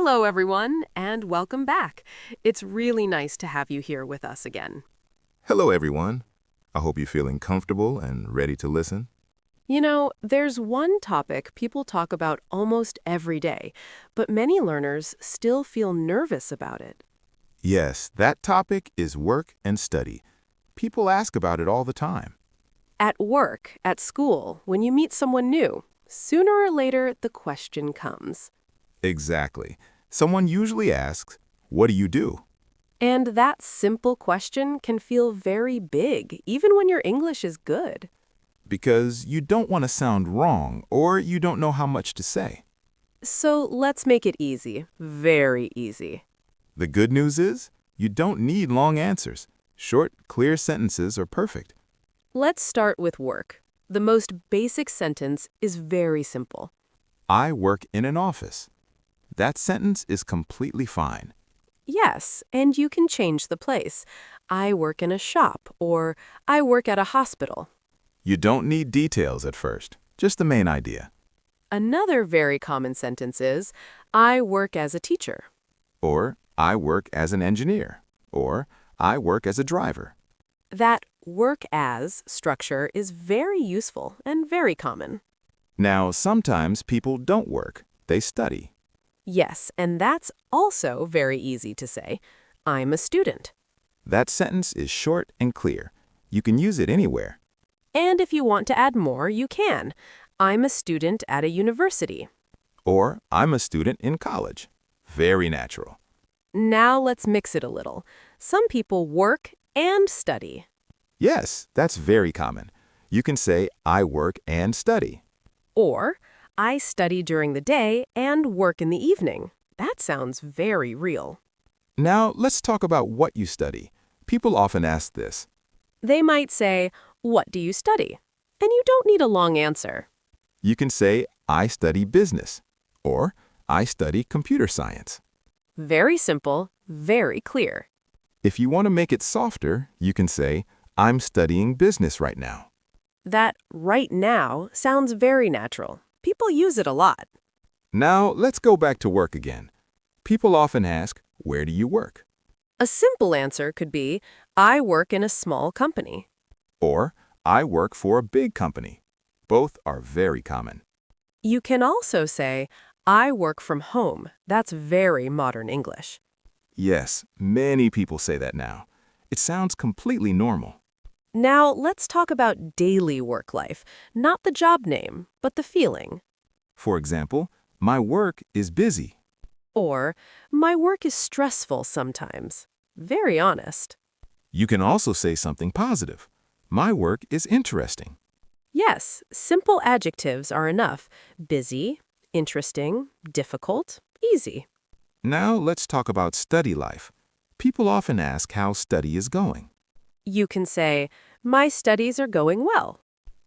Hello, everyone, and welcome back. It's really nice to have you here with us again. Hello, everyone. I hope you're feeling comfortable and ready to listen. You know, there's one topic people talk about almost every day, but many learners still feel nervous about it. Yes, that topic is work and study. People ask about it all the time. At work, at school, when you meet someone new, sooner or later the question comes. Exactly. Someone usually asks, "What do you do?" And that simple question can feel very big, even when your English is good. Because you don't want to sound wrong or you don't know how much to say. So let's make it easy, very easy. The good news is, you don't need long answers. Short, clear sentences are perfect. Let's start with work. The most basic sentence is very simple. I work in an office. That sentence is completely fine. Yes, and you can change the place. I work in a shop, or I work at a hospital. You don't need details at first, just the main idea. Another very common sentence is, I work as a teacher. Or, I work as an engineer. Or, I work as a driver. That work as structure is very useful and very common. Now, sometimes people don't work, they study. Yes, and that's also very easy to say. I'm a student. That sentence is short and clear. You can use it anywhere. And if you want to add more, you can. I'm a student at a university. Or, I'm a student in college. Very natural. Now let's mix it a little. Some people work and study. Yes, that's very common. You can say, I work and study. Or, I study during the day and work in the evening. That sounds very real. Now, let's talk about what you study. People often ask this. They might say, what do you study? And you don't need a long answer. You can say, I study business. Or, I study computer science. Very simple, very clear. If you want to make it softer, you can say, I'm studying business right now. That right now sounds very natural. People use it a lot. Now, let's go back to work again. People often ask, where do you work? A simple answer could be, I work in a small company. Or, I work for a big company. Both are very common. You can also say, I work from home. That's very modern English. Yes, many people say that now. It sounds completely normal. Now, let's talk about daily work life, not the job name, but the feeling. For example, my work is busy. Or, my work is stressful sometimes. Very honest. You can also say something positive. My work is interesting. Yes, simple adjectives are enough. Busy, interesting, difficult, easy. Now let's talk about study life. People often ask how study is going. You can say, my studies are going well.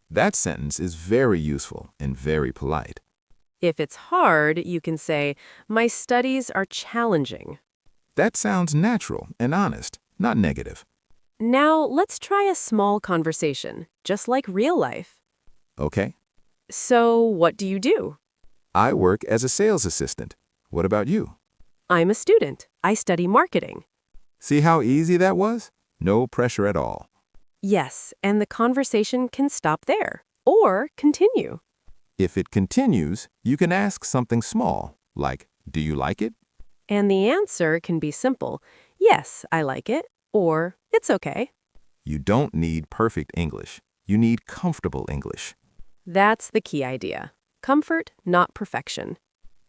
That sentence is very useful and very polite. If it's hard, you can say, my studies are challenging. That sounds natural and honest, not negative. Now, let's try a small conversation, just like real life. Okay? So, what do you do? I work as a sales assistant. What about you? I'm a student. I study marketing. See how easy that was? No pressure at all. Yes, and the conversation can stop there or continue. If it continues, you can ask something small, like, do you like it? And the answer can be simple. Yes, I like it, or it's okay. You don't need perfect English. You need comfortable English. That's the key idea. Comfort, not perfection.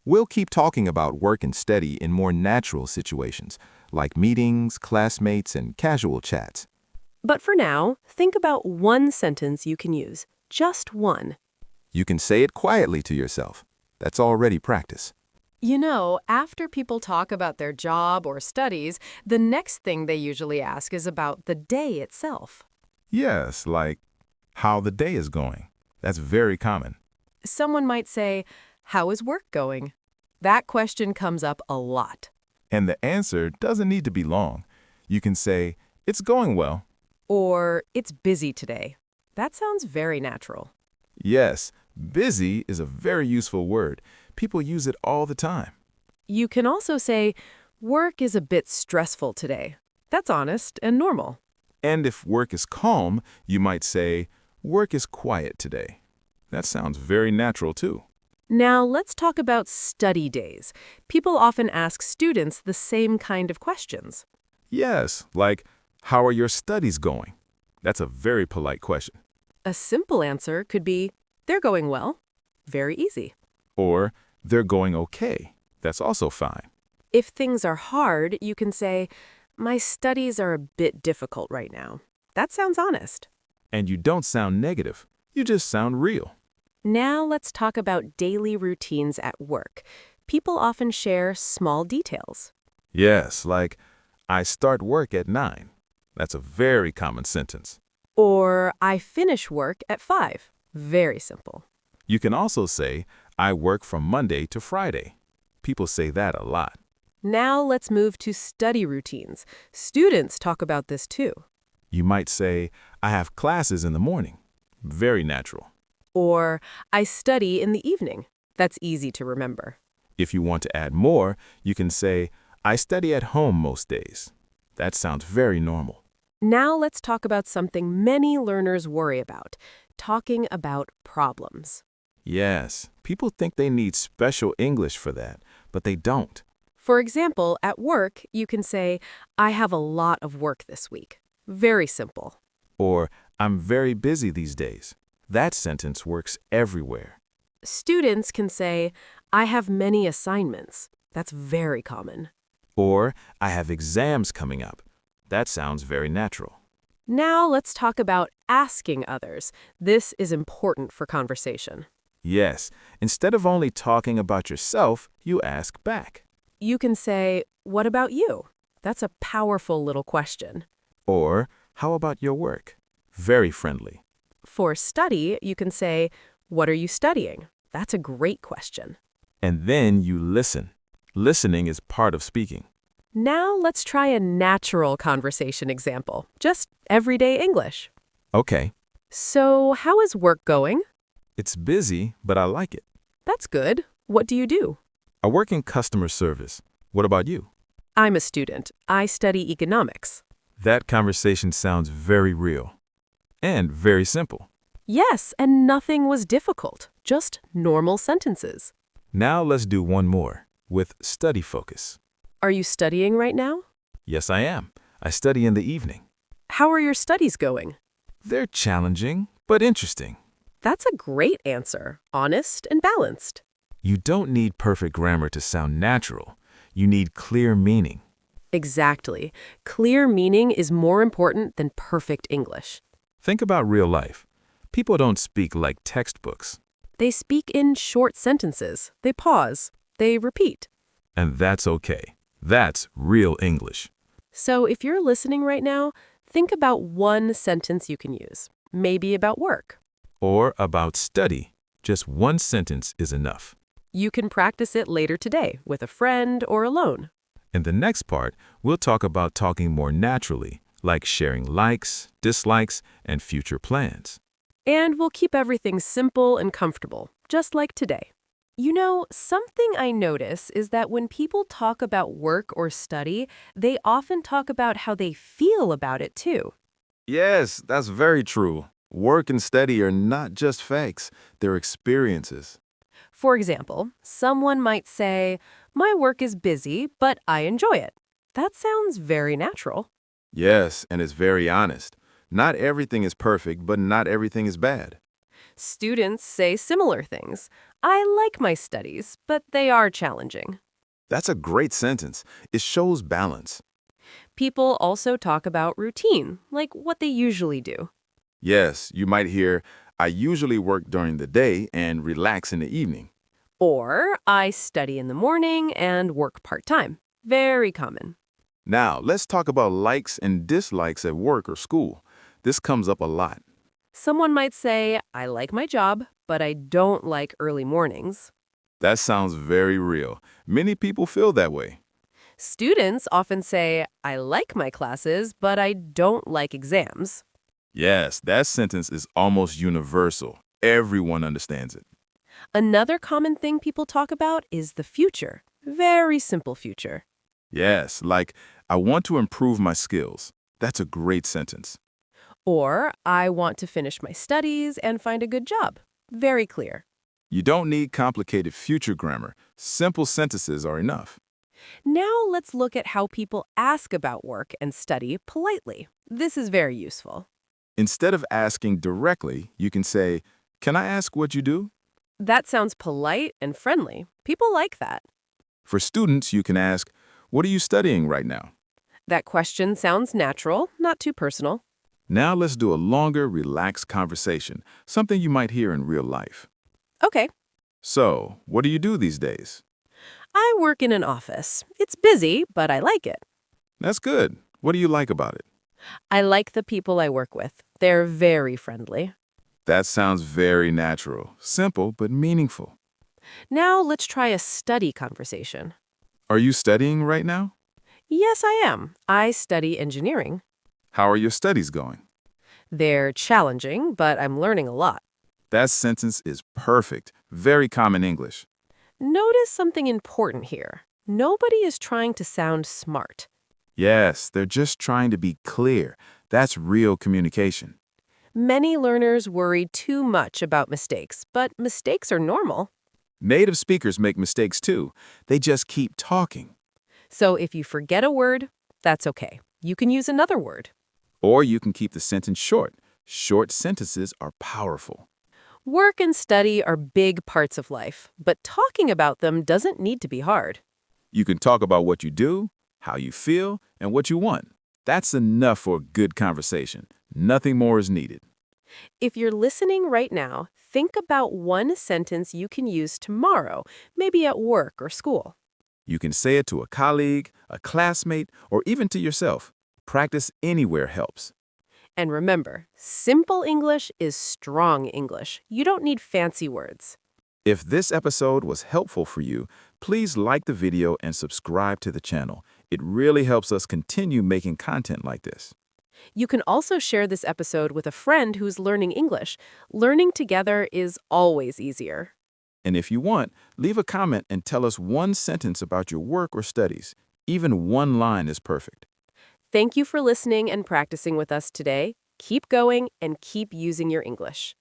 We'll keep talking about work and study in more natural situations, like meetings, classmates, and casual chats. But for now, think about one sentence you can use. Just one. You can say it quietly to yourself. That's already practice. You know, after people talk about their job or studies, the next thing they usually ask is about the day itself. Yes, like how the day is going. That's very common. Someone might say, how is work going? That question comes up a lot. And the answer doesn't need to be long. You can say, it's going well. Or, it's busy today. That sounds very natural. Yes, busy is a very useful word. People use it all the time. You can also say, work is a bit stressful today. That's honest and normal. And if work is calm, you might say, work is quiet today. That sounds very natural too. Now, let's talk about study days. People often ask students the same kind of questions. Yes, like, how are your studies going? That's a very polite question. A simple answer could be, they're going well. Very easy. Or, they're going okay. That's also fine. If things are hard, you can say, my studies are a bit difficult right now. That sounds honest. And you don't sound negative. You just sound real. Now let's talk about daily routines at work. People often share small details. Yes, like, I start work at 9. That's a very common sentence. Or, I finish work at 5. Very simple. You can also say, I work from Monday to Friday. People say that a lot. Now let's move to study routines. Students talk about this too. You might say, I have classes in the morning. Very natural. Or, I study in the evening. That's easy to remember. If you want to add more, you can say, I study at home most days. That sounds very normal. Now let's talk about something many learners worry about, talking about problems. Yes, people think they need special English for that, but they don't. For example, at work, you can say, I have a lot of work this week. Very simple. Or, I'm very busy these days. That sentence works everywhere. Students can say, I have many assignments. That's very common. Or, I have exams coming up. That sounds very natural. Now let's talk about asking others. This is important for conversation. Yes, instead of only talking about yourself, you ask back. You can say, what about you? That's a powerful little question. Or, how about your work? Very friendly. For study, you can say, what are you studying? That's a great question. And then you listen. Listening is part of speaking. Now let's try a natural conversation example, just everyday English. Okay, So, how is work going? it's busy, but I like it. That's good. What do you do? I work in customer service. What about you? I'm a student. I study economics. That conversation sounds very real. And very simple. Yes, and nothing was difficult. Just normal sentences. Now let's do one more, with study focus. Are you studying right now? Yes, I am. I study in the evening. How are your studies going? They're challenging, but interesting. That's a great answer. Honest and balanced. You don't need perfect grammar to sound natural. You need clear meaning. Exactly. Clear meaning is more important than perfect English. Think about real life. People don't speak like textbooks. They speak in short sentences. They pause. They repeat. And that's okay. That's real English. So if you're listening right now, think about one sentence you can use. Maybe about work. Or about study. Just one sentence is enough. You can practice it later today with a friend or alone. In the next part, we'll talk about talking more naturally, like sharing likes, dislikes, and future plans. And we'll keep everything simple and comfortable, just like today. You know, something I notice is that when people talk about work or study, they often talk about how they feel about it too. Yes, that's very true. Work and study are not just facts, they're experiences. For example, someone might say, my work is busy, but I enjoy it. That sounds very natural. Yes, and it's very honest. Not everything is perfect, but not everything is bad. Students say similar things. I like my studies, but they are challenging. That's a great sentence. It shows balance. People also talk about routine, like what they usually do. Yes, you might hear, I usually work during the day and relax in the evening. Or, I study in the morning and work part-time. Very common. Now, let's talk about likes and dislikes at work or school. This comes up a lot. Someone might say, I like my job, but I don't like early mornings. That sounds very real. Many people feel that way. Students often say, I like my classes, but I don't like exams. Yes, that sentence is almost universal. Everyone understands it. Another common thing people talk about is the future. Very simple future. Yes, like, I want to improve my skills. That's a great sentence. Or, I want to finish my studies and find a good job. Very clear. You don't need complicated future grammar. Simple sentences are enough. Now let's look at how people ask about work and study politely. This is very useful. Instead of asking directly, you can say, "Can I ask what you do?" That sounds polite and friendly. People like that. For students, you can ask, "What are you studying right now?" That question sounds natural, not too personal. Now let's do a longer, relaxed conversation, something you might hear in real life. Okay. So, what do you do these days? I work in an office. It's busy, but I like it. That's good. What do you like about it? I like the people I work with. They're very friendly. That sounds very natural, simple, but meaningful. Now let's try a study conversation. Are you studying right now? Yes, I am. I study engineering. How are your studies going? They're challenging, but I'm learning a lot. That sentence is perfect. Very common English. Notice something important here. Nobody is trying to sound smart. Yes, they're just trying to be clear. That's real communication. Many learners worry too much about mistakes, but mistakes are normal. Native speakers make mistakes too. They just keep talking. So if you forget a word, that's okay. You can use another word. Or you can keep the sentence short. Short sentences are powerful. Work and study are big parts of life, but talking about them doesn't need to be hard. You can talk about what you do, how you feel, and what you want. That's enough for a good conversation. Nothing more is needed. If you're listening right now, think about one sentence you can use tomorrow, maybe at work or school. You can say it to a colleague, a classmate, or even to yourself. Practice anywhere helps. And remember, simple English is strong English. You don't need fancy words. If this episode was helpful for you, please like the video and subscribe to the channel. It really helps us continue making content like this. You can also share this episode with a friend who's learning English. Learning together is always easier. And if you want, leave a comment and tell us one sentence about your work or studies. Even one line is perfect. Thank you for listening and practicing with us today. Keep going and keep using your English.